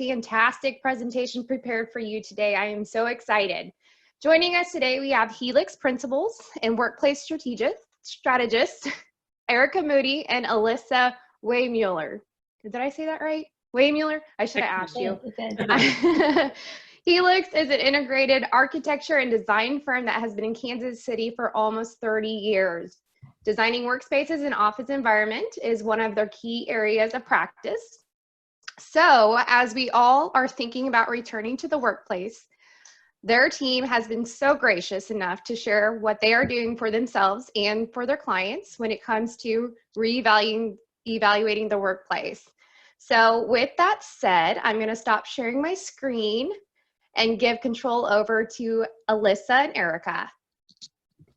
fantastic presentation prepared for you today. I am so excited. Joining us today, we have Helix Principals and Workplace Strategist, Erika Moody and Alyssa Waymuller. Did I say that right? Waymuller? I should have asked you. Helix is an integrated architecture and design firm that has been in Kansas City for almost 30 years. Designing workspaces and office environment is one of their key areas of practice. So, as we all are thinking about returning to the workplace, their team has been so gracious enough to share what they are doing for themselves and for their clients when it comes to evaluating the workplace. So with that said, I'm going to stop sharing my screen and give control over to Alyssa and Erika.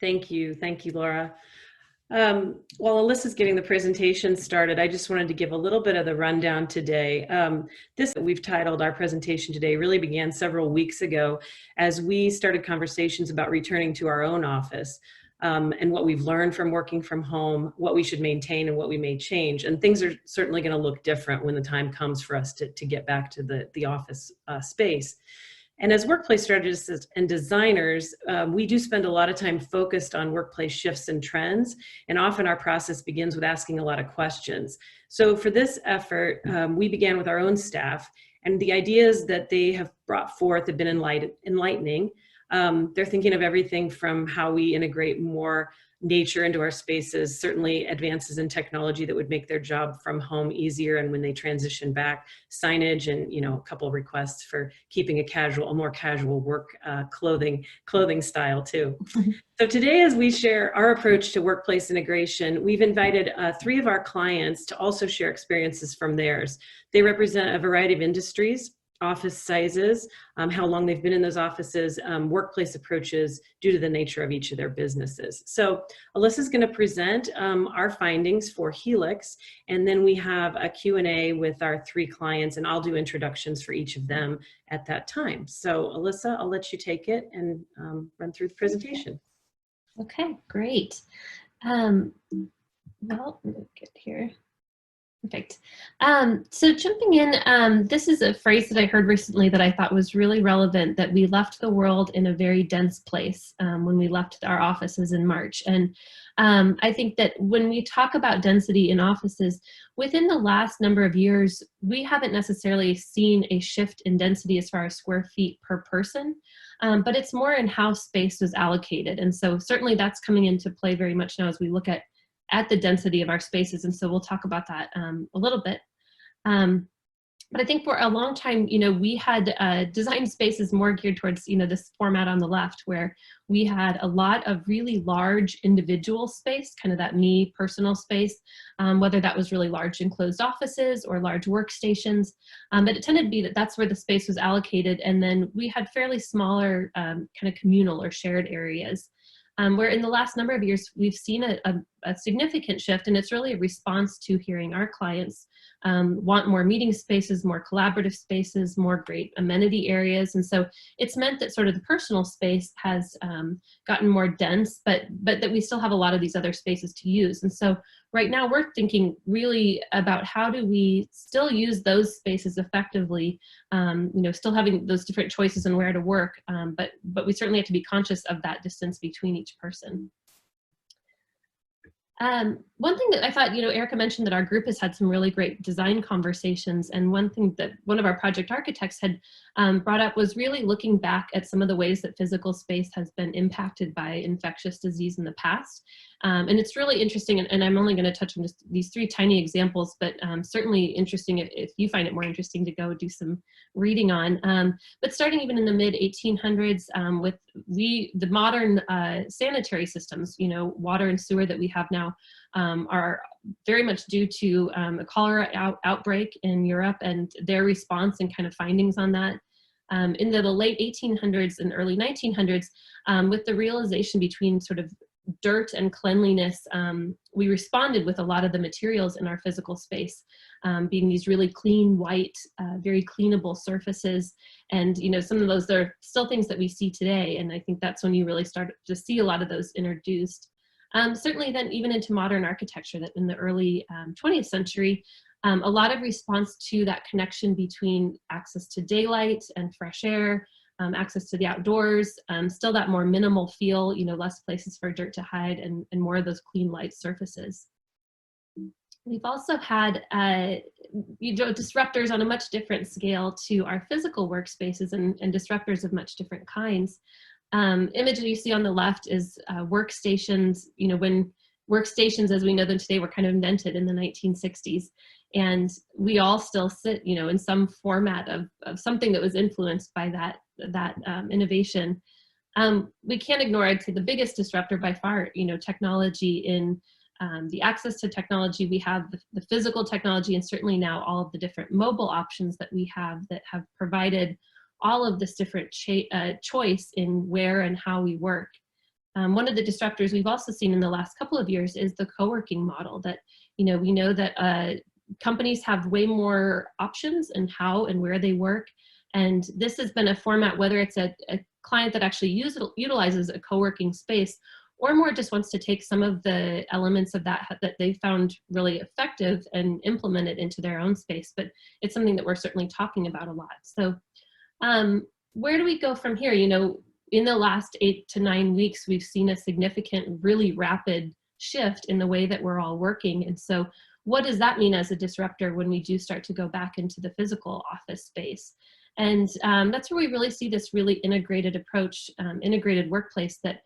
Thank you, Laura. While Alyssa's getting the presentation started, I just wanted to give a little bit of the rundown today. This that we've titled our presentation today really began several weeks ago as we started conversations about returning to our own office and what we've learned from working from home, what we should maintain and what we may change. And things are certainly going to look different when the time comes for us to get back to the office space. And as workplace strategists and designers, we do spend a lot of time focused on workplace shifts and trends, and often our process begins with asking a lot of questions. So for this effort, we began with our own staff, and the ideas that they have brought forth have been enlightening. They're thinking of everything from how we integrate more nature into our spaces, certainly advances in technology that would make their job from home easier, and when they transition back, signage and a couple of requests for keeping a more casual work clothing style too. So today, as we share our approach to workplace integration, we've invited 3 of our clients to also share experiences from theirs. They represent a variety of industries, office sizes, how long they've been in those offices, workplace approaches due to the nature of each of their businesses. So Alyssa's going to present our findings for Helix, and then we have a Q&A with our 3 clients, and I'll do introductions for each of them at that time. So Alyssa, I'll let you take it and run through the presentation. Okay, great. Well, let me get here. Perfect. So jumping in, this is a phrase that I heard recently that I thought was really relevant, that we left the world in a very dense place when we left our offices in March. And I think that when we talk about density in offices, within the last number of years, we haven't necessarily seen a shift in density as far as square feet per person, but it's more in how space was allocated. And so certainly that's coming into play very much now as we look at the density of our spaces. And so we'll talk about that a little bit. But I think for a long time, we had designed spaces more geared towards, this format on the left, where we had a lot of really large individual space, kind of that me personal space, whether that was really large enclosed offices or large workstations. But it tended to be that that's where the space was allocated. And then we had fairly smaller kind of communal or shared areas. Where in the last number of years, we've seen a significant shift, and it's really a response to hearing our clients want more meeting spaces, more collaborative spaces, more great amenity areas. And so it's meant that sort of the personal space has gotten more dense, but that we still have a lot of these other spaces to use. And so right now we're thinking really about how do we still use those spaces effectively, still having those different choices on where to work, but we certainly have to be conscious of that distance between each person. One thing that I thought, Erika mentioned that our group has had some really great design conversations, and one thing that one of our project architects had brought up was really looking back at some of the ways that physical space has been impacted by infectious disease in the past. And it's really interesting, and I'm only going to touch on just these 3 tiny examples, but certainly interesting if you find it more interesting to go do some reading on. But starting even in the mid-1800s with the modern sanitary systems, water and sewer that we have now are very much due to a cholera outbreak in Europe and their response and kind of findings on that. In the late 1800s and early 1900s, with the realization between sort of dirt and cleanliness, we responded with a lot of the materials in our physical space being these really clean, white, very cleanable surfaces. And some of those are still things that we see today, and I think that's when you really start to see a lot of those introduced. Certainly then even into modern architecture, that in the early 20th century, A lot of response to that connection between access to daylight and fresh air, access to the outdoors, still that more minimal feel, less places for dirt to hide, and more of those clean light surfaces. We've also had disruptors on a much different scale to our physical workspaces, and disruptors of much different kinds. Image that you see on the left is workstations. When workstations as we know them today were kind of invented in the 1960s, and we all still sit in some format of something that was influenced by that innovation. We can't ignore, I'd say, the biggest disruptor by far, technology. In the access to technology, we have the physical technology, and certainly now all of the different mobile options that we have that have provided all of this different choice in where and how we work. One of the disruptors we've also seen in the last couple of years is the co-working model, that we know that companies have way more options in how and where they work. And this has been a format, whether it's a client that actually utilizes a co-working space, or more just wants to take some of the elements of that they found really effective and implement it into their own space. But it's something that we're certainly talking about a lot. So where do we go from here? In the last 8 to 9 weeks, we've seen a significant, really rapid shift in the way that we're all working. And so what does that mean as a disruptor when we do start to go back into the physical office space? And that's where we really see this really integrated approach, integrated workplace, that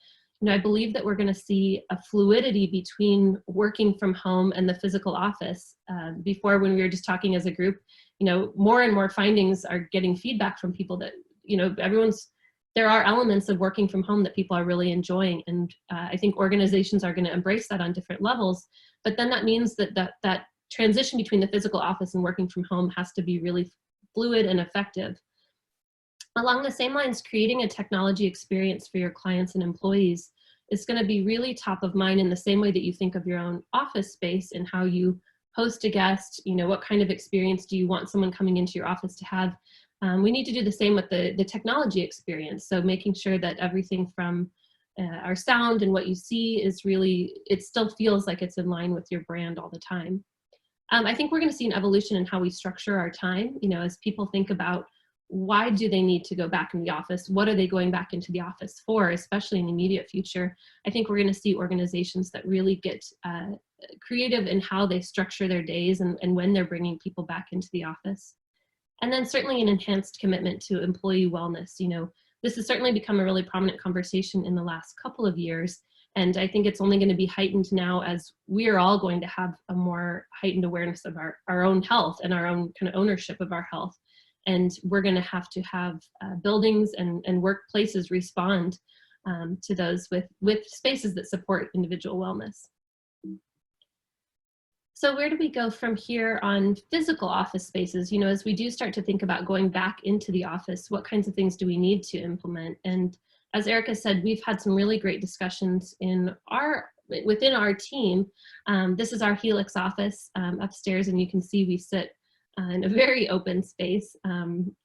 I believe that we're going to see a fluidity between working from home and the physical office. Before, when we were just talking as a group, more and more findings are getting feedback from people that, there are elements of working from home that people are really enjoying. And I think organizations are going to embrace that on different levels. But then that means that transition between the physical office and working from home has to be really fluid and effective. Along the same lines, creating a technology experience for your clients and employees is going to be really top of mind, in the same way that you think of your own office space and how you host a guest. What kind of experience do you want someone coming into your office to have? We need to do the same with the technology experience. So making sure that everything from our sound and what you see is really, it still feels like it's in line with your brand all the time. I think we're going to see an evolution in how we structure our time, as people think about, why do they need to go back in the office? What are they going back into the office for, especially in the immediate future? I think we're going to see organizations that really get creative in how they structure their days and when they're bringing people back into the office. And then certainly an enhanced commitment to employee wellness. This has certainly become a really prominent conversation in the last couple of years. And I think it's only going to be heightened now, as we are all going to have a more heightened awareness of our own health and our own kind of ownership of our health. And we're going to have buildings and workplaces respond to those with spaces that support individual wellness. So where do we go from here on physical office spaces? As we do start to think about going back into the office, what kinds of things do we need to implement? And as Erika said, we've had some really great discussions within our team. This is our Helix office upstairs, and you can see we sit in a very open space,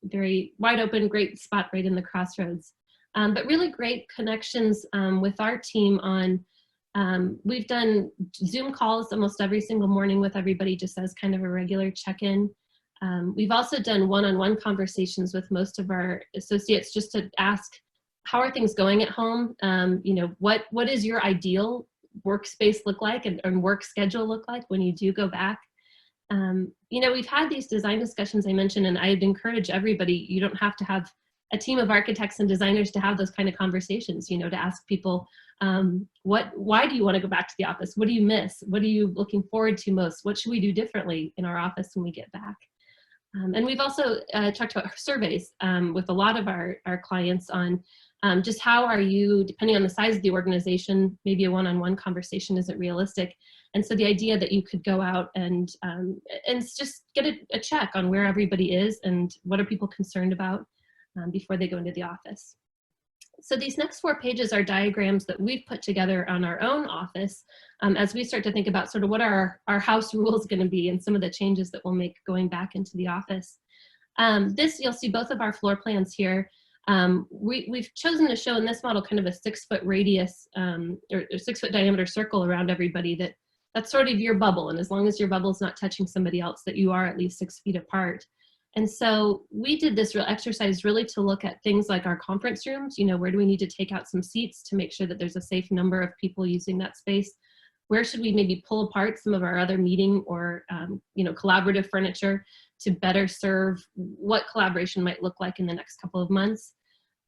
very wide open, great spot right in the crossroads. But really great connections with our team on, we've done Zoom calls almost every single morning with everybody, just as kind of a regular check-in. We've also done one-on-one conversations with most of our associates, just to ask, how are things going at home? What is your ideal workspace look like, and work schedule look like when you do go back? We've had these design discussions I mentioned, and I'd encourage everybody, you don't have to have a team of architects and designers to have those kind of conversations, to ask people, why do you want to go back to the office? What do you miss? What are you looking forward to most? What should we do differently in our office when we get back? And we've also talked about surveys with a lot of our clients on just how are you, depending on the size of the organization, maybe a one-on-one conversation isn't realistic. And so the idea that you could go out and just get a check on where everybody is and what are people concerned about before they go into the office. So these next 4 pages are diagrams that we've put together on our own office as we start to think about sort of what are our house rules going to be, and some of the changes that we'll make going back into the office. You'll see both of our floor plans here. We've chosen to show in this model kind of a 6-foot radius or 6-foot diameter circle around everybody that that's sort of your bubble. And as long as your bubble is not touching somebody else, that you are at least 6 feet apart. And so we did this real exercise really to look at things like our conference rooms. You know, where do we need to take out some seats to make sure that there's a safe number of people using that space? Where should we maybe pull apart some of our other meeting or, you know, collaborative furniture to better serve what collaboration might look like in the next couple of months?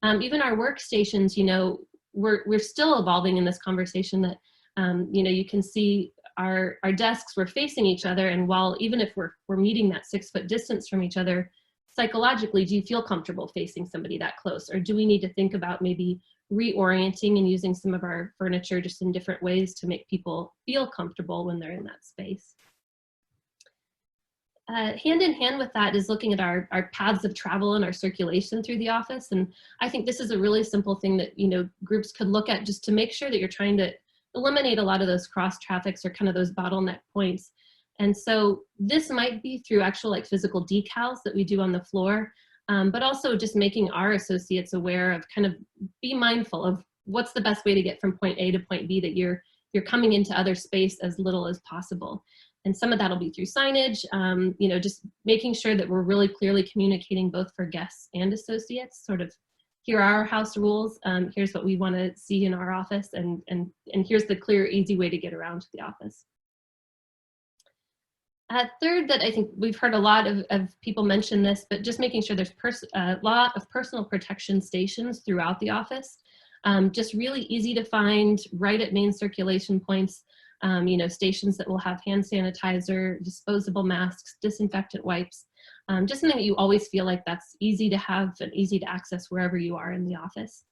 Even our workstations, you know, we're still evolving in this conversation that, you know, you can see our desks were facing each other, and while even if we're meeting that 6 foot distance from each other, psychologically, do you feel comfortable facing somebody that close? Or do we need to think about maybe reorienting and using some of our furniture just in different ways to make people feel comfortable when they're in that space? Hand in hand with that is looking at our paths of travel and our circulation through the office. And I think this is a really simple thing that, you know, groups could look at just to make sure that you're trying to eliminate a lot of those cross traffics or kind of those bottleneck points. And so this might be through actual like physical decals that we do on the floor, but also just making our associates aware of kind of be mindful of what's the best way to get from point A to point B, that you're coming into other space as little as possible. And some of that'll be through signage, you know, just making sure that we're really clearly communicating both for guests and associates, sort of, here are our house rules, here's what we want to see in our office, and here's the clear, easy way to get around to the office. Third, that I think we've heard a lot of people mention this, but just making sure there's a lot of personal protection stations throughout the office. Just really easy to find, right at main circulation points, you know, stations that will have hand sanitizer, disposable masks, disinfectant wipes, just something that you always feel like that's easy to have and easy to access wherever you are in the office.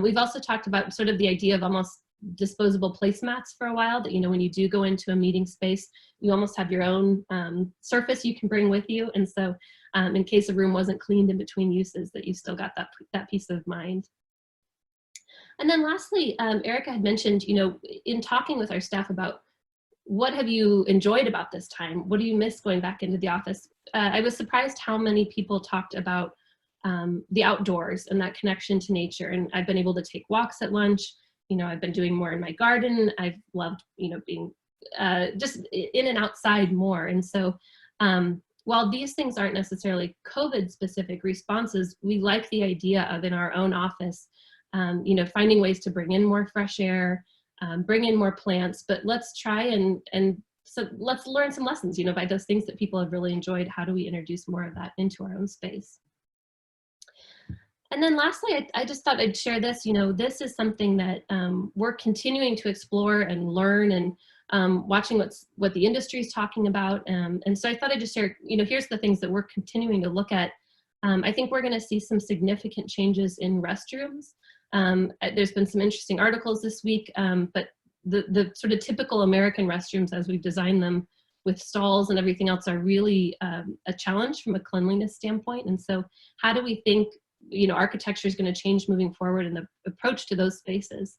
We've also talked about sort of the idea of almost disposable placemats for a while, that, you know, when you do go into a meeting space, you almost have your own surface you can bring with you. And so in case a room wasn't cleaned in between uses, that you still got that peace of mind. And then lastly, Erika had mentioned, you know, in talking with our staff about what have you enjoyed about this time? What do you miss going back into the office? I was surprised how many people talked about the outdoors and that connection to nature. And I've been able to take walks at lunch. You know, I've been doing more in my garden. I've loved, you know, being just in and outside more. And so while these things aren't necessarily COVID specific responses, we like the idea of in our own office, you know, finding ways to bring in more fresh air, bring in more plants, but let's try and so let's learn some lessons, you know, by those things that people have really enjoyed. How do we introduce more of that into our own space? And then lastly, I just thought I'd share this, you know, this is something that we're continuing to explore and learn, and watching what the industry is talking about. And so I thought I'd just share, you know, here's the things that we're continuing to look at. I think we're going to see some significant changes in restrooms. There's been some interesting articles this week, but the sort of typical American restrooms as we've designed them with stalls and everything else are really a challenge from a cleanliness standpoint. And so how do we think, you know, architecture is going to change moving forward in the approach to those spaces?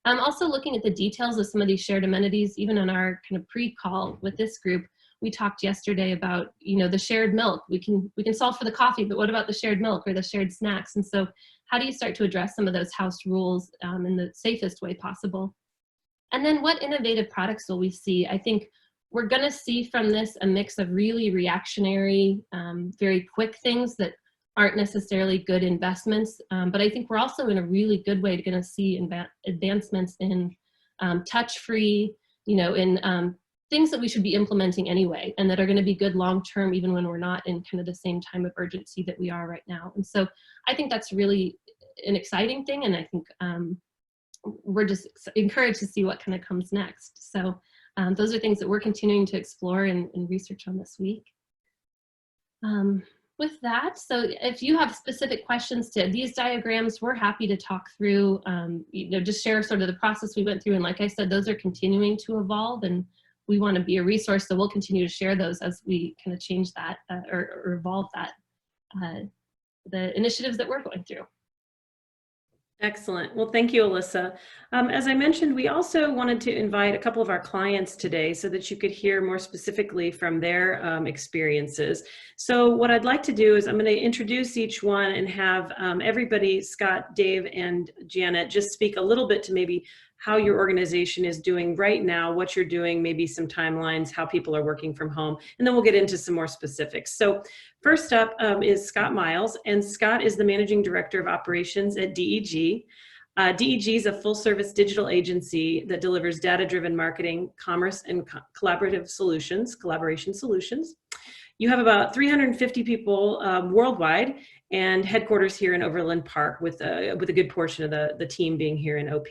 Also looking at the details of some of these shared amenities. Even on our kind of pre-call with this group, we talked yesterday about, you know, the shared milk. We can solve for the coffee, but what about the shared milk or the shared snacks? And so how do you start to address some of those house rules in the safest way possible? And then what innovative products will we see? I think we're going to see from this a mix of really reactionary, very quick things that aren't necessarily good investments, but I think we're also in a really good way going to see advancements in touch-free, you know, in things that we should be implementing anyway, and that are going to be good long-term, even when we're not in kind of the same time of urgency that we are right now. And so I think that's really an exciting thing, and I think we're just encouraged to see what kind of comes next. So those are things that we're continuing to explore and research on this week. With that, so if you have specific questions to these diagrams, we're happy to talk through, you know, just share sort of the process we went through. And like I said, those are continuing to evolve, and we want to be a resource, so we'll continue to share those as we kind of change that or evolve that, the initiatives that we're going through. Excellent. Well, thank you, Alyssa. As I mentioned, we also wanted to invite a couple of our clients today so that you could hear more specifically from their experiences. So what I'd like to do is I'm going to introduce each one and have everybody, Scott, Dave, and Janet, just speak a little bit to maybe how your organization is doing right now, what you're doing, maybe some timelines, how people are working from home, and then we'll get into some more specifics. So first up is Scott Miles, and Scott is the Managing Director of Operations at DEG. DEG is a full-service digital agency that delivers data-driven marketing, commerce, and collaboration solutions. You have about 350 people worldwide, and headquarters here in Overland Park, with a good portion of the team being here in OP.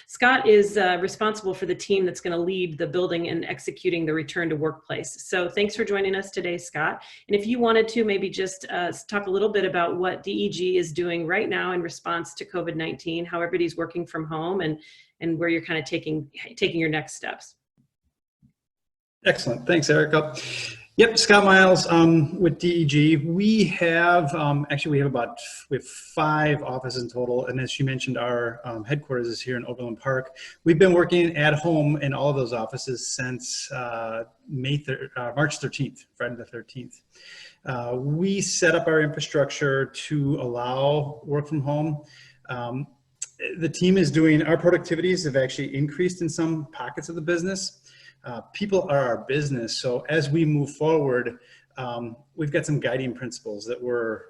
Scott is responsible for the team that's going to lead the building and executing the return to workplace. So thanks for joining us today, Scott. And if you wanted to maybe just talk a little bit about what DEG is doing right now in response to COVID-19, how everybody's working from home, and where you're kind of taking your next steps. Excellent. Thanks, Erika. Yep, Scott Miles with DEG. We have actually we have 5 offices in total, and as you mentioned, our headquarters is here in Overland Park. We've been working at home in all of those offices since March 13th, Friday the 13th. We set up our infrastructure to allow work from home. The team is doing, our productivities have actually increased in some pockets of the business. People are our business, so as we move forward, we've got some guiding principles that we're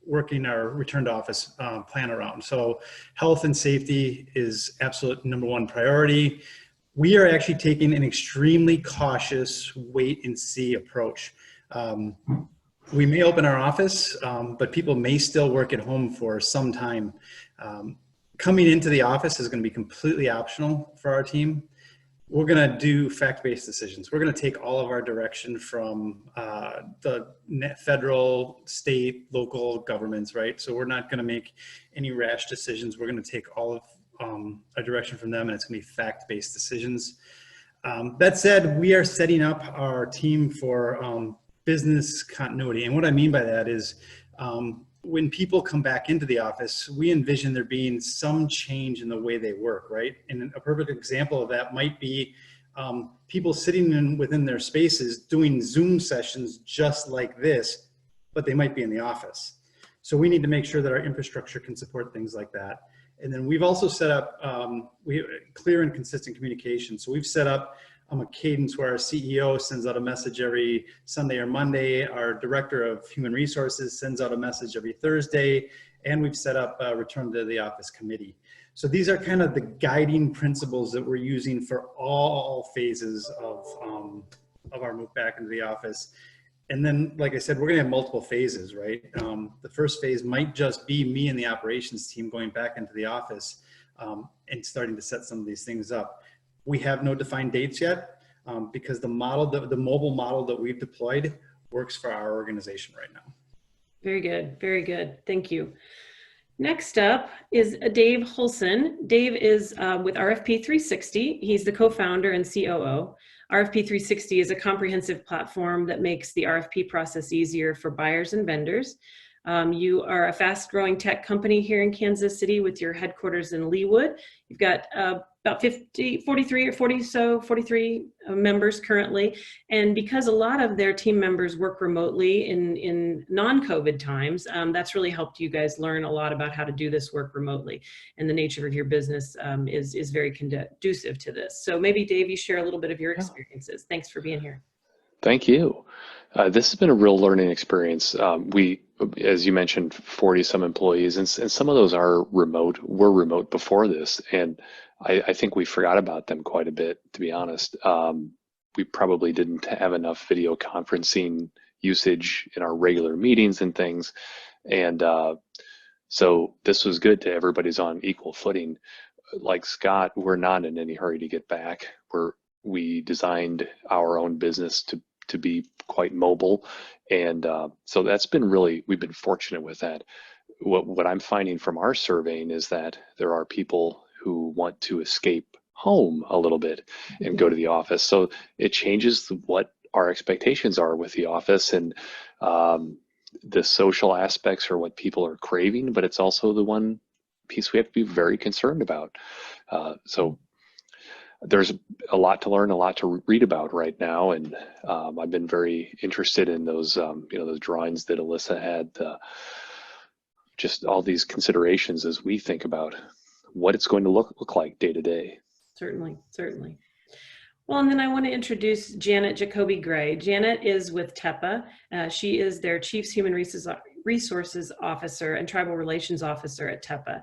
working our return to office plan around. So health and safety is absolute #1 priority. We are actually taking an extremely cautious wait and see approach. We may open our office, but people may still work at home for some time. Coming into the office is going to be completely optional for our team. We're going to do fact-based decisions. We're going to take all of our direction from the federal, state, local governments, right? So we're not going to make any rash decisions. We're going to take all of our direction from them, and it's going to be fact-based decisions. That said, we are setting up our team for business continuity. And what I mean by that is, when people come back into the office, we envision there being some change in the way they work, right? And a perfect example of that might be people sitting within their spaces doing Zoom sessions just like this, but they might be in the office. So we need to make sure that our infrastructure can support things like that. And then we've also set up clear and consistent communication. So we've set up a cadence where our CEO sends out a message every Sunday or Monday. Our Director of Human Resources sends out a message every Thursday. And we've set up a Return to the Office committee. So these are kind of the guiding principles that we're using for all phases of our move back into the office. And then, like I said, we're gonna have multiple phases, right? The first phase might just be me and the operations team going back into the office and starting to set some of these things up. We have no defined dates yet because the mobile model that we've deployed works for our organization right now. Very good, very good. Thank you. Next up is Dave Hulson. Dave is with RFP 360. He's the co-founder and COO. RFP 360 is a comprehensive platform that makes the RFP process easier for buyers and vendors. You are a fast-growing tech company here in Kansas City with your headquarters in Leawood. You've got about 43 members currently. And because a lot of their team members work remotely in non-COVID times, that's really helped you guys learn a lot about how to do this work remotely. And the nature of your business is very conducive to this. So maybe Dave, you share a little bit of your experiences. Thanks for being here. Thank you. This has been a real learning experience. We, as you mentioned, 40 some employees, and some of those are remote, were remote before this. And I think we forgot about them quite a bit, to be honest. We probably didn't have enough video conferencing usage in our regular meetings and things. And so this was good to everybody's on equal footing. Like Scott, we're not in any hurry to get back. We designed our own business to be quite mobile. And so that's been really, we've been fortunate with that. What I'm finding from our surveying is that there are people who want to escape home a little bit and go to the office. So it changes what our expectations are with the office, and the social aspects are what people are craving, but it's also the one piece we have to be very concerned about. So there's a lot to learn, a lot to read about right now, and I've been very interested in those, those drawings that Alyssa had, just all these considerations as we think about what it's going to look like day to day. Certainly, certainly. Well, and then I want to introduce Janet Jacoby Gray. Janet is with TEPA. She is their Chief Human Resources Officer and Tribal Relations Officer at TEPA.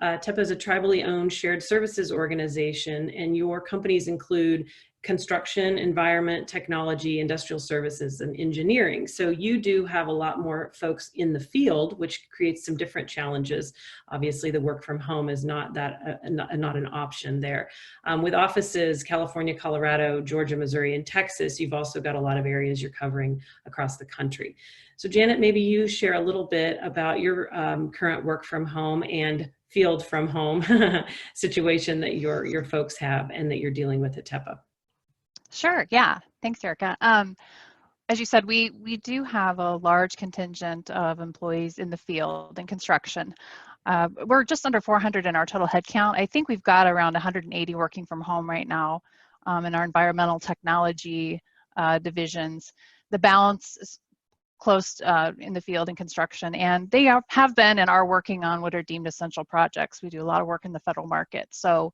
TEPA is a tribally owned shared services organization, and your companies include construction, environment, technology, industrial services, and engineering. So you do have a lot more folks in the field, which creates some different challenges. Obviously, the work from home is not an option there. With offices, California, Colorado, Georgia, Missouri, and Texas, you've also got a lot of areas you're covering across the country. So Janet, maybe you share a little bit about your current work from home and field from home situation that your folks have and that you're dealing with at TEPA. Sure. Yeah. Thanks, Erika. As you said, we do have a large contingent of employees in the field and construction. We're just under 400 in our total headcount. I think we've got around 180 working from home right now in our environmental technology divisions. The balance is close in the field and construction, and they have been and are working on what are deemed essential projects. We do a lot of work in the federal market, so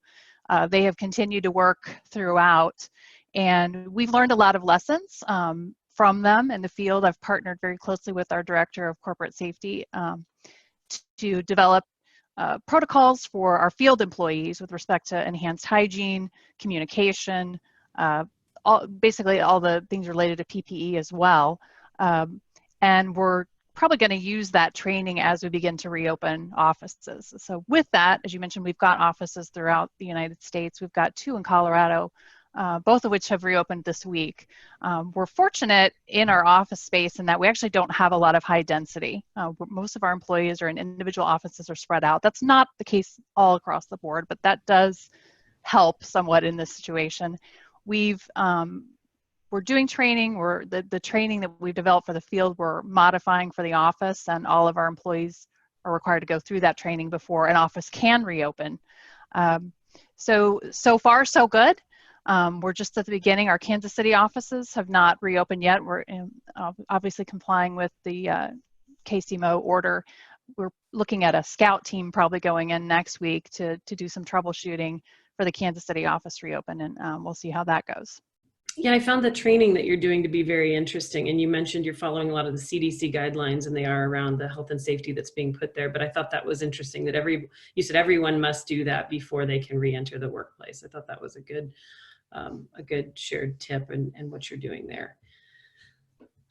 they have continued to work throughout. And we've learned a lot of lessons from them in the field. I've partnered very closely with our Director of Corporate Safety to develop protocols for our field employees with respect to enhanced hygiene, communication, basically all the things related to PPE as well. And we're probably going to use that training as we begin to reopen offices. So with that, as you mentioned, we've got offices throughout the United States. We've got 2 in Colorado, both of which have reopened this week. We're fortunate in our office space in that we actually don't have a lot of high density. Most of our employees are in individual offices or spread out. That's not the case all across the board, but that does help somewhat in this situation. We're doing training. The training that we've developed for the field, we're modifying for the office, and all of our employees are required to go through that training before an office can reopen. So far, so good. We're just at the beginning. Our Kansas City offices have not reopened yet. We're obviously complying with the KCMO order. We're looking at a scout team probably going in next week to do some troubleshooting for the Kansas City office reopen, and we'll see how that goes. Yeah, I found the training that you're doing to be very interesting. And you mentioned you're following a lot of the CDC guidelines, and they are around the health and safety that's being put there. But I thought that was interesting that you said everyone must do that before they can re-enter the workplace. I thought that was a good shared tip and what you're doing there.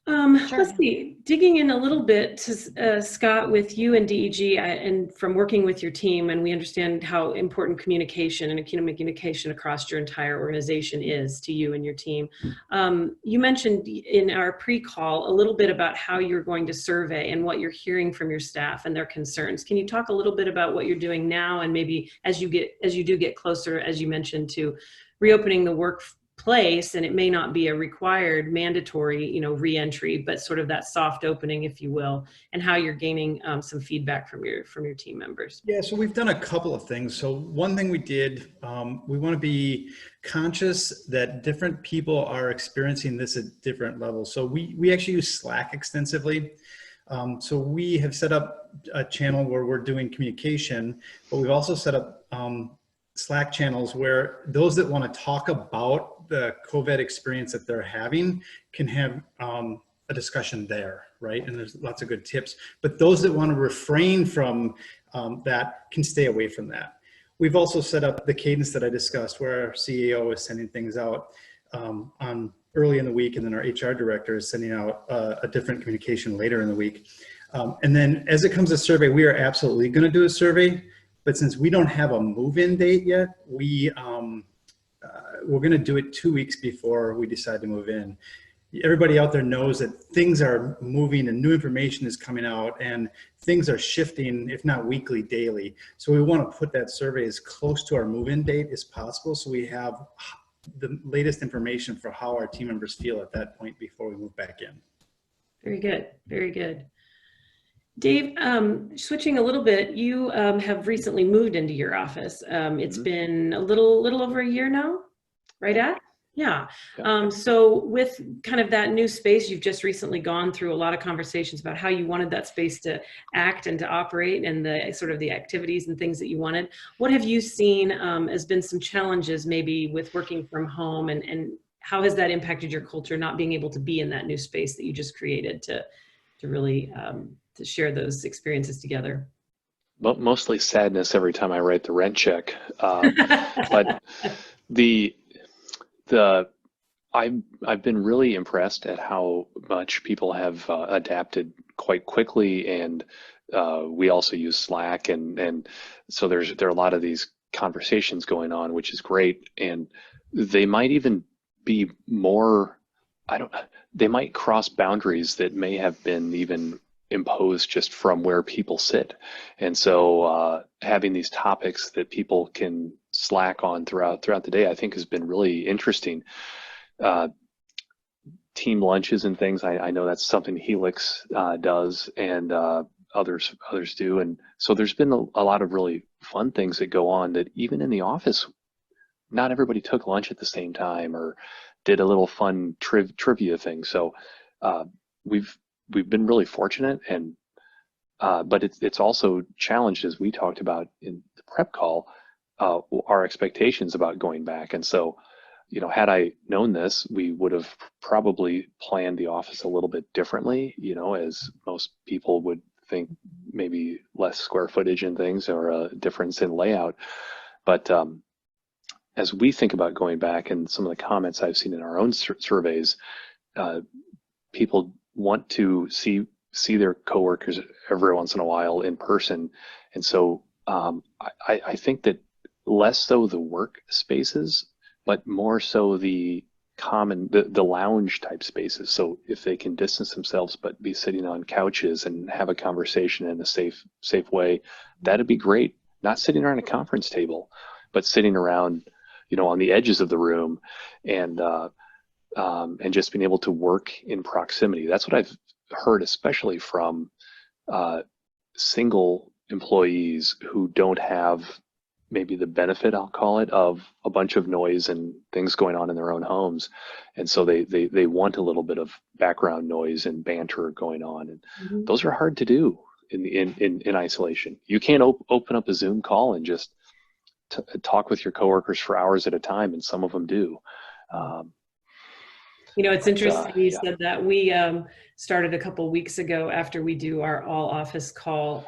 Sure. Let's see, digging in a little bit to Scott, with you and DEG and from working with your team, and we understand how important communication and communication across your entire organization is to you and your team. You mentioned in our pre-call a little bit about how you're going to survey and what you're hearing from your staff and their concerns. Can you talk a little bit about what you're doing now, and maybe as you do get closer, as you mentioned, to reopening the workplace, and it may not be a required mandatory, re-entry, but sort of that soft opening, if you will, and how you're gaining some feedback from your team members? Yeah, so we've done a couple of things. So one thing we did, we want to be conscious that different people are experiencing this at different levels. So we actually use Slack extensively. So we have set up a channel where we're doing communication, but we've also set up Slack channels where those that want to talk about the COVID experience that they're having can have a discussion there, right? And there's lots of good tips, but those that want to refrain from that can stay away from that. We've also set up the cadence that I discussed, where our CEO is sending things out on early in the week, and then our HR director is sending out a different communication later in the week. And then as it comes to survey, we are absolutely going to do a survey. But since we don't have a move-in date yet, we're going to do it 2 weeks before we decide to move in. Everybody out there knows that things are moving and new information is coming out, and things are shifting, if not weekly, daily. So we want to put that survey as close to our move-in date as possible, so we have the latest information for how our team members feel at that point before we move back in. Very good. Very good. Dave, switching a little bit, you have recently moved into your office. It's been a little over a year now, right at? Yeah. Yeah. So with kind of that new space, you've just recently gone through a lot of conversations about how you wanted that space to act and to operate and the sort of the activities and things that you wanted. What have you seen as been some challenges maybe with working from home, and how has that impacted your culture, not being able to be in that new space that you just created to really to share those experiences together? Mostly sadness every time I write the rent check. But the the I've been really impressed at how much people have adapted quite quickly, and we also use Slack, and so there are a lot of these conversations going on, which is great, and they might even be more, I don't, they might cross boundaries that may have been even imposed just from where people sit, and so having these topics that people can Slack on throughout the day, I think has been really interesting. uh, Team lunches and things. I know that's something Helix does, and others do. And so there's been a lot of really fun things that go on that even in the office, not everybody took lunch at the same time or did a little fun trivia thing. So uh, we've been really fortunate, and but it's also challenged, as we talked about in the prep call, our expectations about going back. And so, you know, had I known this, we would have probably planned the office a little bit differently, you know, as most people would think, maybe less square footage and things, or a difference in layout. But as we think about going back, and some of the comments I've seen in our own surveys, uh, people want to see their coworkers every once in a while in person. And so I think that less so the work spaces, but more so the the lounge type spaces. So if they can distance themselves but be sitting on couches and have a conversation in a safe way, that'd be great. Not sitting around a conference table, but sitting around, you know, on the edges of the room, and just being able to work in proximity. That's what I've heard, especially from single employees who don't have maybe the benefit, I'll call it, of a bunch of noise and things going on in their own homes. And so they want a little bit of background noise and banter going on. And Mhm. those are hard to do in isolation. You can't open up a Zoom call and just talk with your coworkers for hours at a time, and some of them do. You know, it's interesting you Yeah. said that. We started a couple weeks ago after we do our all office call.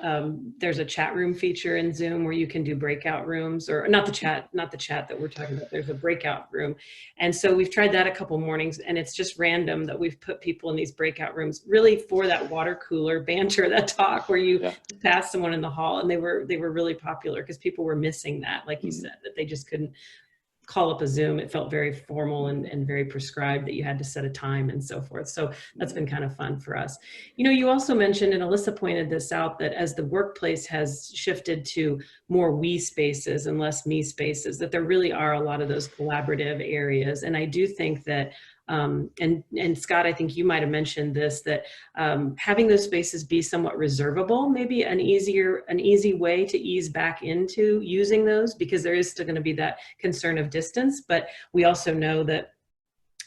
There's a chat room feature in Zoom where you can do breakout rooms, or not the chat that we're talking about. There's a breakout room. And so we've tried that a couple mornings, and it's just random that we've put people in these breakout rooms really for that water cooler banter, that talk where you Yeah. pass someone in the hall. And they were really popular because people were missing that, like you said, that they just couldn't call up a Zoom. It felt very formal and very prescribed, that you had to set a time and so forth. So that's been kind of fun for us. You know, you also mentioned, and Alyssa pointed this out, that as the workplace has shifted to more we spaces and less me spaces, that there really are a lot of those collaborative areas. And I do think that and Scott, I think you might have mentioned this, that having those spaces be somewhat reservable, maybe an easy way to ease back into using those, because there is still going to be that concern of distance. But we also know that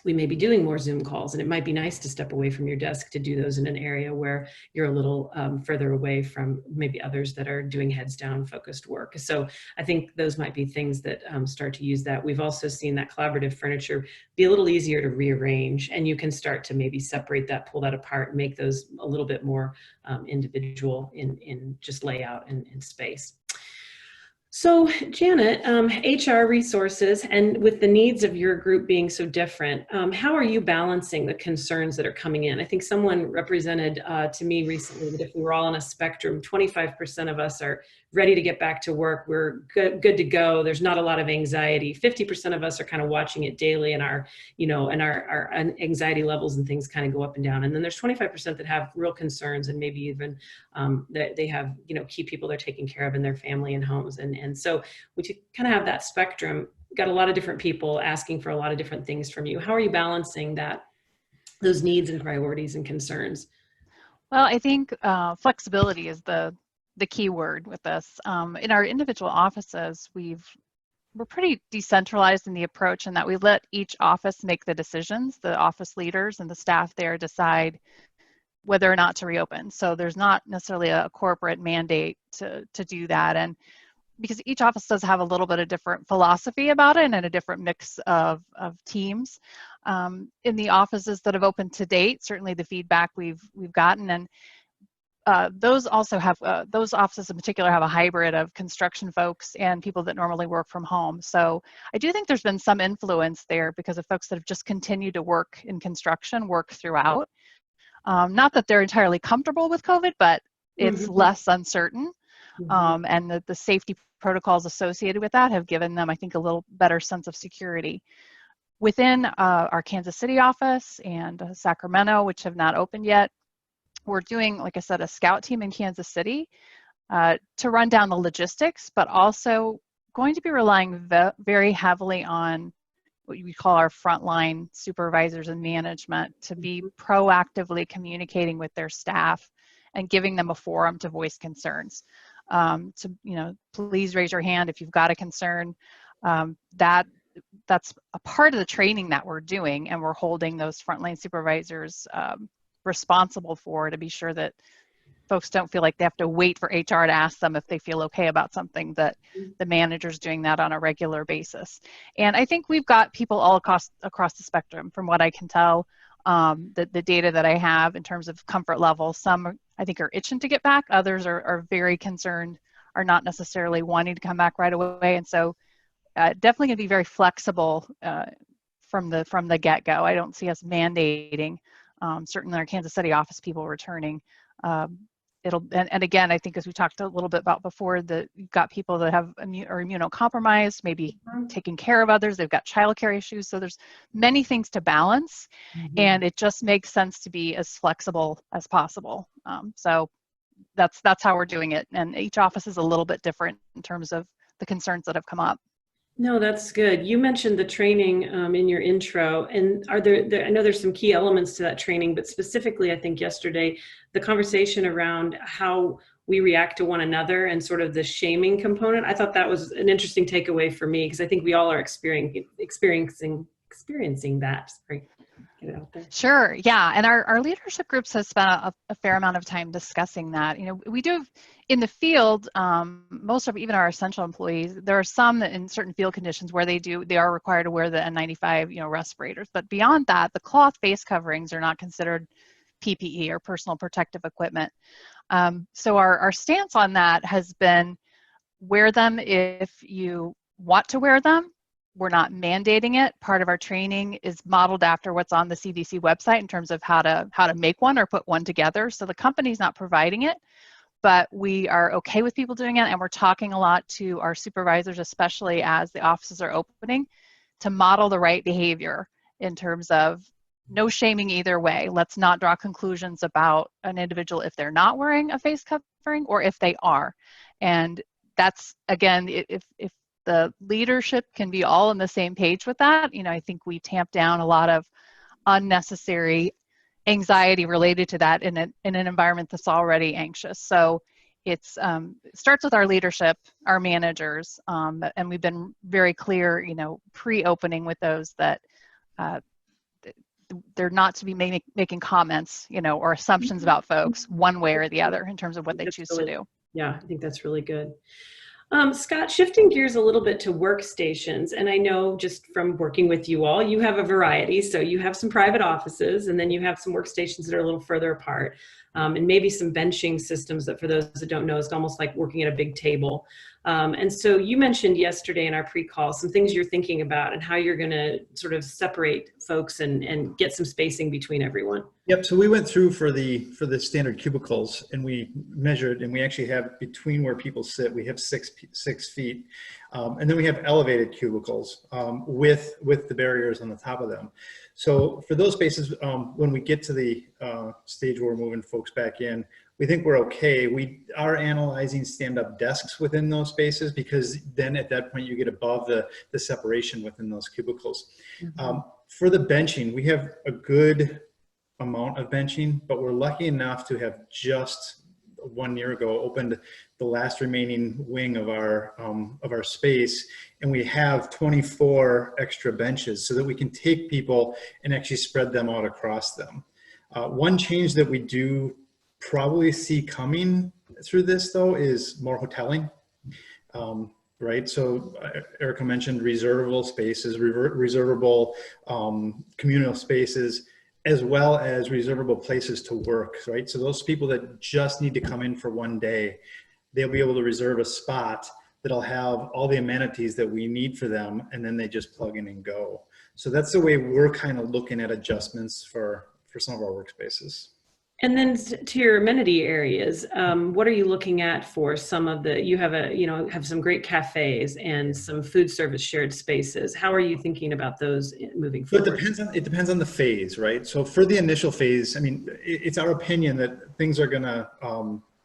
we may be doing more Zoom calls, and it might be nice to step away from your desk to do those in an area where you're a little further away from maybe others that are doing heads down focused work. So I think those might be things that start to use that. We've also seen that collaborative furniture be a little easier to rearrange, and you can start to maybe separate that, pull that apart, and make those a little bit more individual in just layout and space. So Janet, HR resources, and with the needs of your group being so different, how are you balancing the concerns that are coming in? I think someone represented to me recently that if we were all on a spectrum, 25% of us are ready to get back to work. We're good to go. There's not a lot of anxiety. 50% of us are kind of watching it daily, and our anxiety levels and things kind of go up and down. And then there's 25% that have real concerns, and maybe even that they have, key people they're taking care of in their family and homes. And so we kind of have that spectrum, got a lot of different people asking for a lot of different things from you. How are you balancing those needs and priorities and concerns? Well, I think flexibility is the key word with this. In our individual offices, we've we're pretty decentralized in the approach in that we let each office make the decisions. The office leaders and the staff there decide whether or not to reopen. So there's not necessarily a corporate mandate to do that. And because each office does have a little bit of different philosophy about it and a different mix of teams. In the offices that have opened to date, certainly the feedback we've gotten, and those also have, those offices in particular have a hybrid of construction folks and people that normally work from home. So I do think there's been some influence there because of folks that have just continued to work in construction, work throughout. Not that they're entirely comfortable with COVID, but it's less uncertain. And the safety protocols associated with that have given them, I think, a little better sense of security. Within our Kansas City office and Sacramento, which have not opened yet, we're doing, like I said, a scout team in Kansas City to run down the logistics, but also going to be relying very heavily on what we call our frontline supervisors and management to be proactively communicating with their staff and giving them a forum to voice concerns. To, you know, please raise your hand if you've got a concern. That's a part of the training that we're doing, and we're holding those frontline supervisors responsible for, to be sure that folks don't feel like they have to wait for HR to ask them if they feel okay about something, that the manager's doing that on a regular basis. And I think we've got people all across the spectrum, from what I can tell. The data that I have in terms of comfort level, some I think are itching to get back, others are very concerned, are not necessarily wanting to come back right away. And so definitely going to be very flexible from the get-go. I don't see us mandating, certainly our Kansas City office people returning. And again, I think, as we talked a little bit about before, that you've got people that are immunocompromised, maybe taking care of others, they've got childcare issues. So there's many things to balance, and it just makes sense to be as flexible as possible. So that's how we're doing it. And each office is a little bit different in terms of the concerns that have come up. No, that's good. You mentioned the training in your intro, and are there, I know there's some key elements to that training, but specifically, I think yesterday, the conversation around how we react to one another and sort of the shaming component. I thought that was an interesting takeaway for me, because I think we all are experiencing that. Sorry. Get it out there. Sure. Yeah. And our leadership groups have spent a fair amount of time discussing that. You know, we do in the field, most of even our essential employees, there are some that in certain field conditions where they are required to wear the N95, you know, respirators. But beyond that, the cloth face coverings are not considered PPE or personal protective equipment. So our stance on that has been, wear them if you want to wear them. We're not mandating it. Part of our training is modeled after what's on the CDC website in terms of how to make one or put one together. So the company's not providing it, but we are okay with people doing it. And we're talking a lot to our supervisors, especially as the offices are opening, to model the right behavior in terms of no shaming either way. Let's not draw conclusions about an individual if they're not wearing a face covering or if they are. And that's, again, if the leadership can be all on the same page with that, you know, I think we tamp down a lot of unnecessary anxiety related to that in an environment that's already anxious. So it starts with our leadership, our managers, and we've been very clear, you know, pre-opening with those that they're not to be making comments, you know, or assumptions about folks one way or the other in terms of what they choose to do. Yeah, I think that's really good. Scott, shifting gears a little bit to workstations, and I know just from working with you all, you have a variety. So you have some private offices, and then you have some workstations that are a little further apart, and maybe some benching systems that, for those that don't know, is almost like working at a big table. And so you mentioned yesterday in our pre-call some things you're thinking about and how you're going to sort of separate folks and get some spacing between everyone. Yep. So we went through for the standard cubicles, and we measured, and we actually have between where people sit, we have 6 feet, and then we have elevated cubicles with the barriers on the top of them. So for those spaces, when we get to the stage where we're moving folks back in, we think we're okay. We are analyzing stand-up desks within those spaces, because then at that point you get above the separation within those cubicles. For the benching, we have a good amount of benching, but we're lucky enough to have just 1 year ago, opened the last remaining wing of our space, and we have 24 extra benches so that we can take people and actually spread them out across them. One change that we do probably see coming through this, though, is more hoteling. Right, so Erika mentioned reservable spaces, reservable communal spaces, as well as reservable places to work, right? So those people that just need to come in for one day, they'll be able to reserve a spot that'll have all the amenities that we need for them, and then they just plug in and go. So that's the way we're kind of looking at adjustments for some of our workspaces. And then to your amenity areas, what are you looking at for some of the, you have some great cafes and some food service shared spaces. How are you thinking about those moving forward? It depends on the phase, right? So for the initial phase, I mean, it's our opinion that things are gonna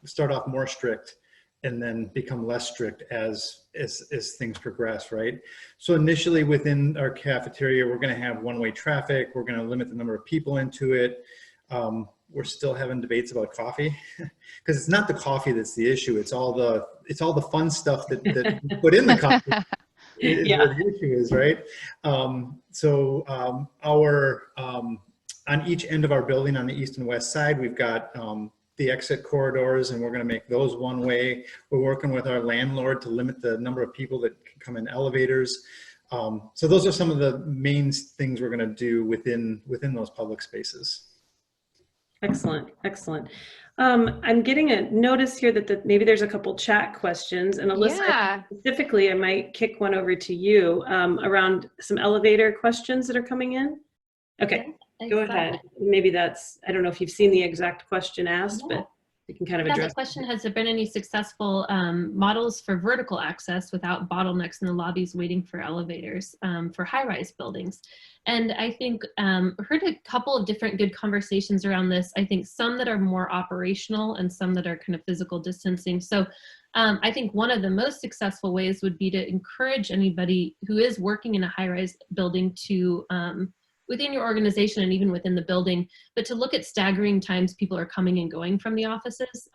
start off more strict and then become less strict as things progress, right? So initially within our cafeteria, we're gonna have one-way traffic. We're gonna limit the number of people into it. We're still having debates about coffee because it's not the coffee that's the issue. It's all the fun stuff that you put in the coffee. Yeah. Where the issue is, right? On each end of our building on the east and west side, we've got the exit corridors, and we're going to make those one way. We're working with our landlord to limit the number of people that can come in elevators. So those are some of the main things we're going to do within those public spaces. Excellent, excellent. I'm getting a notice here that maybe there's a couple chat questions, and Alyssa, Yeah. specifically, I might kick one over to you around some elevator questions that are coming in. Okay, go ahead. Maybe that's, I don't know if you've seen the exact question asked, but you can kind of address. The question, has there been any successful models for vertical access without bottlenecks in the lobbies waiting for elevators for high-rise buildings? And I think heard a couple of different good conversations around this. I think some that are more operational and some that are kind of physical distancing. So I think one of the most successful ways would be to encourage anybody who is working in a high-rise building to within your organization and even within the building, but to look at staggering times people are coming and going from the offices.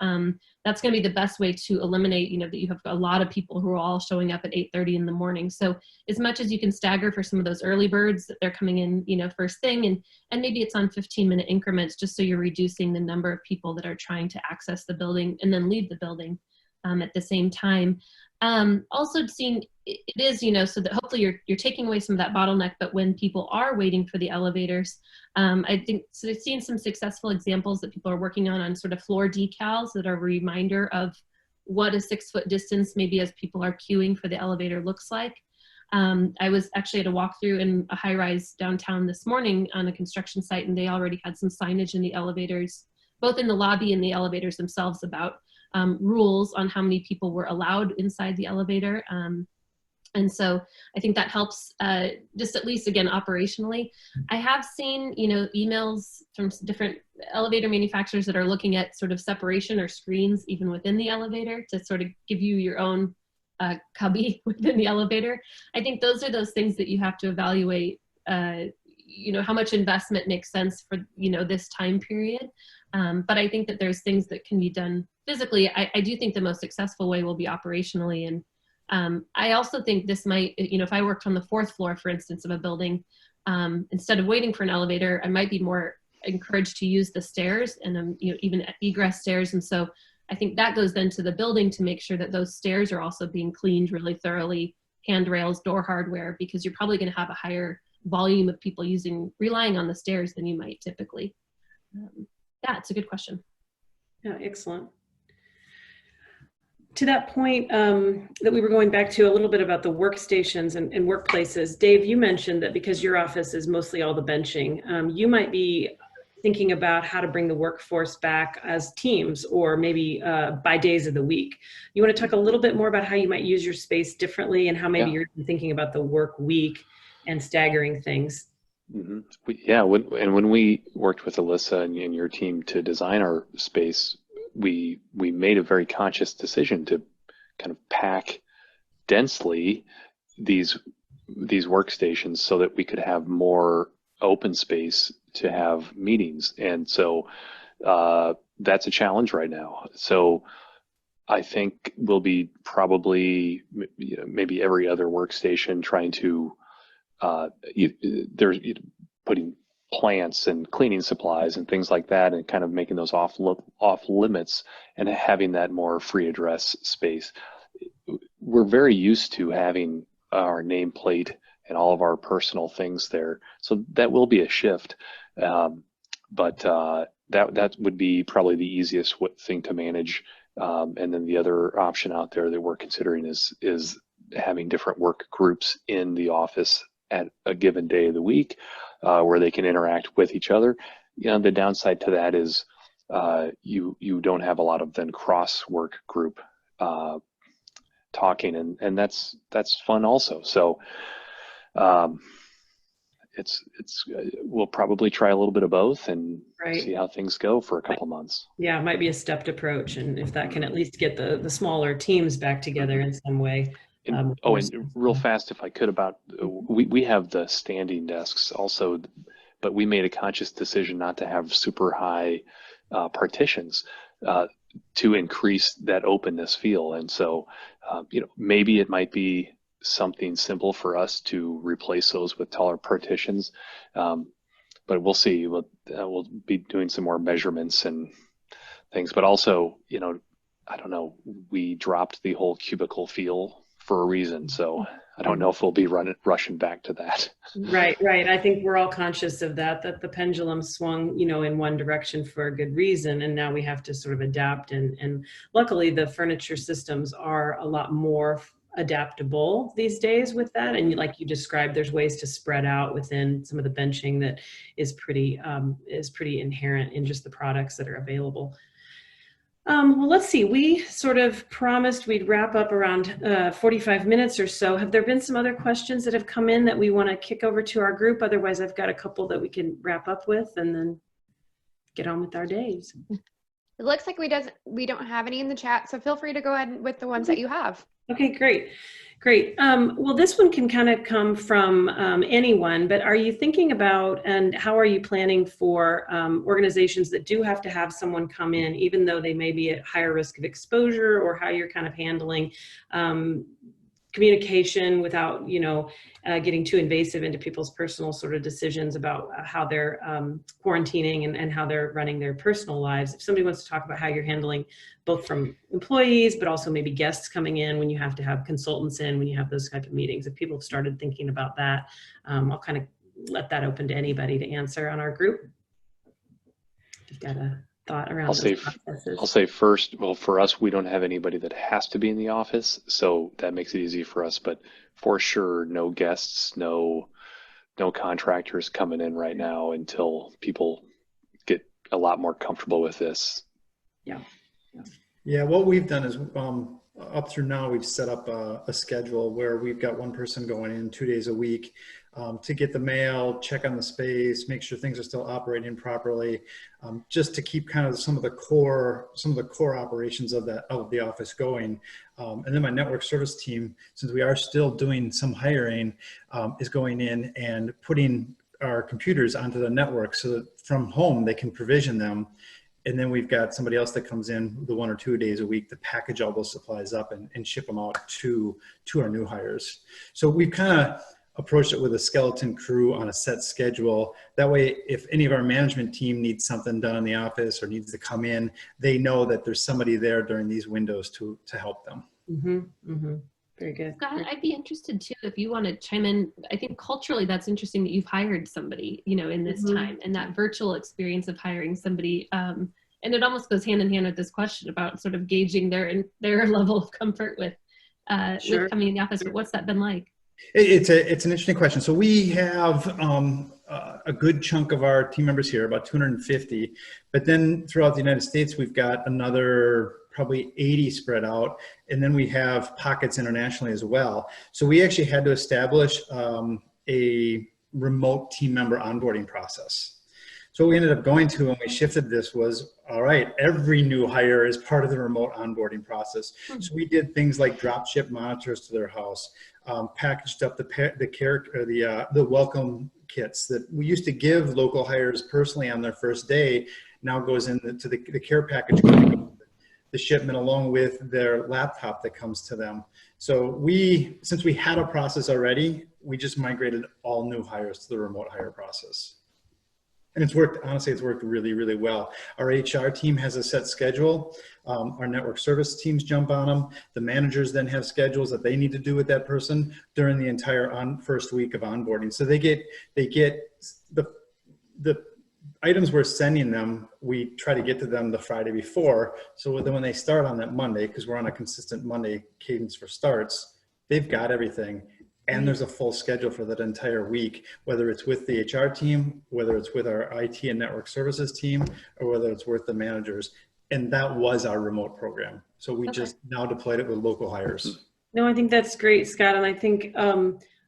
That's going to be the best way to eliminate, that you have a lot of people who are all showing up at 8:30 in the morning. So as much as you can stagger for some of those early birds that they're coming in, first thing, and maybe it's on 15-minute increments, just so you're reducing the number of people that are trying to access the building and then leave the building at the same time. Also seeing it is, so that hopefully you're taking away some of that bottleneck, but when people are waiting for the elevators, I think, so I've seen some successful examples that people are working on sort of floor decals that are a reminder of what a 6-foot distance, maybe as people are queuing for the elevator, looks like. I was actually at a walkthrough in a high-rise downtown this morning on a construction site, and they already had some signage in the elevators, both in the lobby and the elevators themselves, about rules on how many people were allowed inside the elevator. And so I think that helps just at least, again, operationally. I have seen, emails from different elevator manufacturers that are looking at sort of separation or screens even within the elevator to sort of give you your own cubby within the elevator. I think those are those things that you have to evaluate, how much investment makes sense for, this time period. But I think that there's things that can be done physically. I do think the most successful way will be operationally. And I also think this might, if I worked on the 4th floor, for instance, of a building, instead of waiting for an elevator, I might be more encouraged to use the stairs and, even egress stairs. And so I think that goes then to the building to make sure that those stairs are also being cleaned really thoroughly, handrails, door hardware, because you're probably going to have a higher volume of people relying on the stairs than you might typically. Yeah, it's a good question. Yeah, excellent. To that point that we were going back to a little bit about the workstations and workplaces, Dave, you mentioned that because your office is mostly all the benching, you might be thinking about how to bring the workforce back as teams or maybe by days of the week. You want to talk a little bit more about how you might use your space differently and how maybe you're thinking about the work week and staggering things? Mm-hmm. When we worked with Alyssa and your team to design our space, we made a very conscious decision to kind of pack densely these workstations so that we could have more open space to have meetings. And so that's a challenge right now. So I think we'll be probably, maybe every other workstation trying to, there's putting plants and cleaning supplies and things like that, and kind of making those off limits and having that more free address space. We're very used to having our nameplate and all of our personal things there, so that will be a shift. But that would be probably the easiest thing to manage. And then the other option out there that we're considering is having different work groups in the office at a given day of the week, where they can interact with each other. The downside to that is you don't have a lot of then cross work group talking, and that's fun also. So we'll probably try a little bit of both and see how things go for a couple months. Yeah, it might be a stepped approach, and if that can at least get the smaller teams back together in some way. And real fast, if I could, about we have the standing desks also, but we made a conscious decision not to have super high partitions to increase that openness feel. And so, maybe it might be something simple for us to replace those with taller partitions, but we'll see. We'll be doing some more measurements and things, but also, I don't know, we dropped the whole cubicle feel for a reason. So I don't know if we'll be rushing back to that. Right. I think we're all conscious of that the pendulum swung, in one direction for a good reason. And now we have to sort of adapt. And luckily the furniture systems are a lot more adaptable these days with that. And like you described, there's ways to spread out within some of the benching that is pretty inherent in just the products that are available. Well, let's see, we sort of promised we'd wrap up around 45 minutes or so. Have there been some other questions that have come in that we want to kick over to our group? Otherwise, I've got a couple that we can wrap up with and then get on with our days. It looks like we don't have any in the chat, so feel free to go ahead with the ones that you have. Okay, great. Well, this one can kind of come from anyone, but are you thinking about, and how are you planning for organizations that do have to have someone come in, even though they may be at higher risk of exposure, or how you're kind of handling communication without, getting too invasive into people's personal sort of decisions about how they're quarantining and how they're running their personal lives. If somebody wants to talk about how you're handling both from employees, but also maybe guests coming in when you have to have consultants in, when you have those type of meetings, if people have started thinking about that, I'll kind of let that open to anybody to answer on our group. If you've got a thought around those processes. I'll say first, well, for us, we don't have anybody that has to be in the office, so that makes it easy for us. But for sure, no guests, no contractors coming in right now until people get a lot more comfortable with this. Yeah, what we've done is up through now, we've set up a schedule where we've got one person going in 2 days a week to get the mail, check on the space, make sure things are still operating properly, just to keep kind of some of the core operations of the office going. And then my network service team, since we are still doing some hiring, is going in and putting our computers onto the network so that from home they can provision them. And then we've got somebody else that comes in the 1 or 2 days a week to package all those supplies up and ship them out to our new hires. So we've kind of approached it with a skeleton crew on a set schedule. That way, if any of our management team needs something done in the office or needs to come in, they know that there's somebody there during these windows to help them. Very good. Scott, I'd be interested too if you want to chime in. I think culturally that's interesting that you've hired somebody, in this time, and that virtual experience of hiring somebody. And it almost goes hand in hand with this question about sort of gauging their level of comfort with coming in the office. But what's that been like? It's an interesting question. So we have a good chunk of our team members here, about 250, but then throughout the United States, we've got another probably 80 spread out. And then we have pockets internationally as well. So we actually had to establish a remote team member onboarding process. So what we ended up going to when we shifted this was, all right, every new hire is part of the remote onboarding process. So we did things like drop ship monitors to their house, packaged up the welcome kits that we used to give local hires personally on their first day. now goes into the care package, the shipment along with their laptop that comes to them. So since we had a process already, we just migrated all new hires to the remote hire process. And it's worked, honestly, it's worked really, really well. Our HR team has a set schedule. Our network service teams jump on them. The managers then have schedules that they need to do with that person during the entire first week of onboarding. So they get the items we're sending them, we try to get to them the Friday before. So then when they start on that Monday, because we're on a consistent Monday cadence for starts, they've got everything. And there's a full schedule for that entire week, whether it's with the HR team, whether it's with our IT and network services team, or whether it's with the managers. And that was our remote program. So we just now deployed it with local hires. No, I think that's great, Scott. And I think,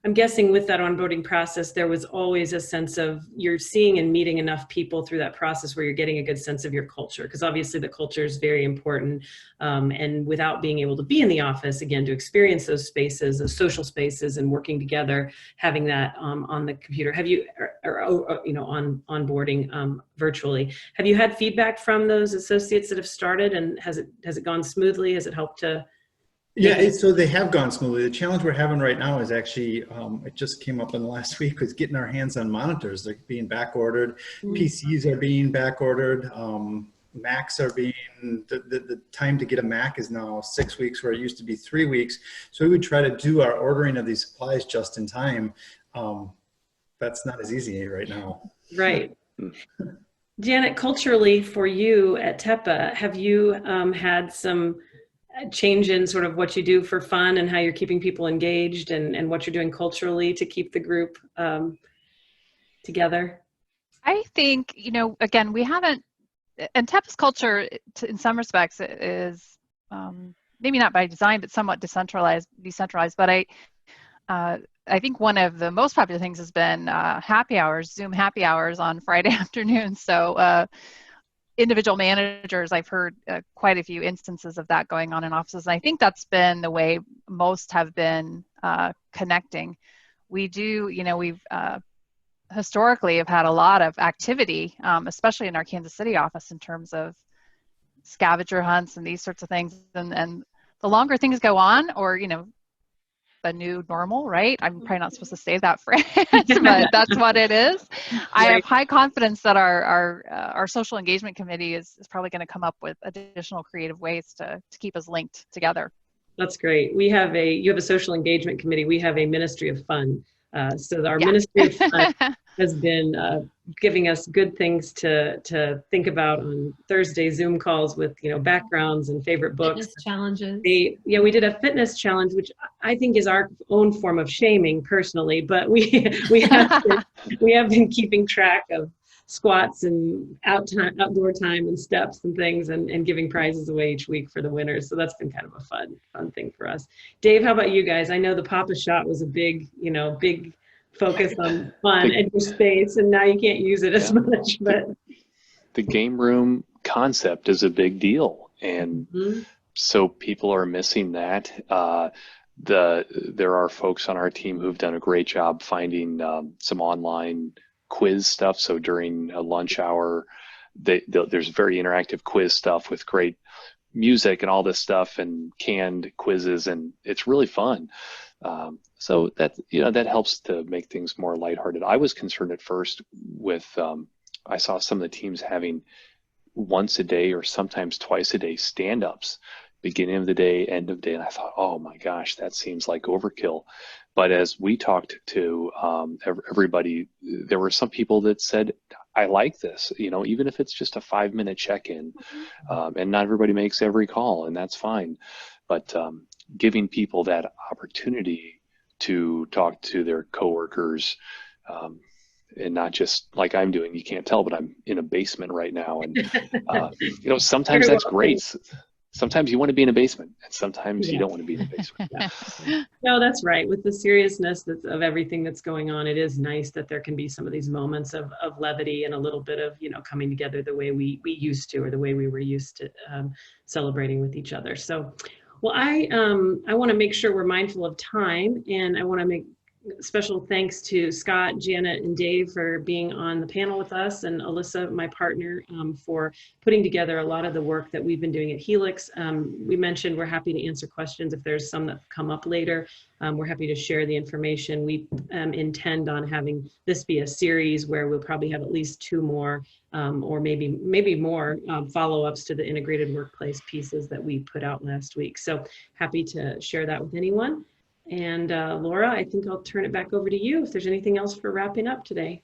I'm guessing with that onboarding process, there was always a sense of you're seeing and meeting enough people through that process where you're getting a good sense of your culture, because obviously the culture is very important. And without being able to be in the office, again, to experience those spaces, those social spaces and working together, having that on the computer, have you, onboarding virtually, have you had feedback from those associates that have started, and has it gone smoothly? Has it helped to? Yeah, so they have gone smoothly. The challenge we're having right now is actually, it just came up in the last week, was getting our hands on monitors. They're being back ordered. PCs are being back ordered. Macs are being, the time to get a Mac is now 6 weeks where it used to be 3 weeks. So we would try to do our ordering of these supplies just in time. That's not as easy right now. Right. Janet, culturally for you at TEPA, have you had some change in sort of what you do for fun and how you're keeping people engaged, and what you're doing culturally to keep the group together? I think, again, we haven't, and TEPA's culture in some respects is maybe not by design, but somewhat decentralized. But I think one of the most popular things has been happy hours, Zoom happy hours on Friday afternoons. So individual managers, I've heard quite a few instances of that going on in offices. And I think that's been the way most have been connecting. We do, we've historically have had a lot of activity, especially in our Kansas City office, in terms of scavenger hunts and these sorts of things. And the longer things go on, or, the new normal, right? I'm probably not supposed to say that phrase, but that's what it is. I have high confidence that our social engagement committee is probably going to come up with additional creative ways to keep us linked together. That's great. You have a social engagement committee. We have a Ministry of Fun. So our Ministry of Fun has been giving us good things to think about on Thursday Zoom calls with, backgrounds and favorite books. Fitness challenges. We did a fitness challenge, which I think is our own form of shaming personally, but we have been keeping track of squats and outdoor time and steps and things, and giving prizes away each week for the winners. So that's been kind of a fun thing for us. Dave, how about you guys? I know the Papa Shot was a big focus on fun in your space, and now you can't use it as much, but the game room concept is a big deal, and so people are missing that. There are folks on our team who've done a great job finding some online quiz stuff. So during a lunch hour, there's very interactive quiz stuff with great music and all this stuff, and canned quizzes, and it's really fun. So that helps to make things more lighthearted. I was concerned at first with, I saw some of the teams having once a day or sometimes twice a day stand-ups, beginning of the day, end of day, and I thought, oh my gosh, that seems like overkill. But as we talked to everybody, there were some people that said, I like this, even if it's just a 5-minute check-in, and not everybody makes every call, and that's fine. But giving people that opportunity to talk to their coworkers, and not just like I'm doing. You can't tell, but I'm in a basement right now, and sometimes that's great. Sometimes you want to be in a basement, and sometimes you don't want to be in a basement. No, that's right. With the seriousness of everything that's going on, it is nice that there can be some of these moments of levity and a little bit of coming together the way we used to, or the way we were used to celebrating with each other. So, well, I want to make sure we're mindful of time, and I want to special thanks to Scott, Janet, and Dave for being on the panel with us, and Alyssa, my partner, for putting together a lot of the work that we've been doing at Helix. We mentioned we're happy to answer questions if there's some that come up later. We're happy to share the information. We intend on having this be a series where we'll probably have at least 2 more or maybe more follow-ups to the integrated workplace pieces that we put out last week. So happy to share that with anyone. And Laura, I think I'll turn it back over to you if there's anything else for wrapping up today.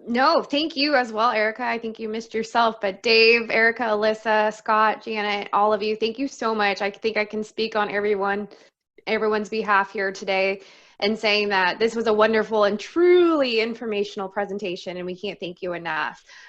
No, thank you as well, Erika. I think you missed yourself, but Dave, Erika, Alyssa, Scott, Janet, all of you, thank you so much. I think I can speak on everyone's behalf here today and saying that this was a wonderful and truly informational presentation, and we can't thank you enough.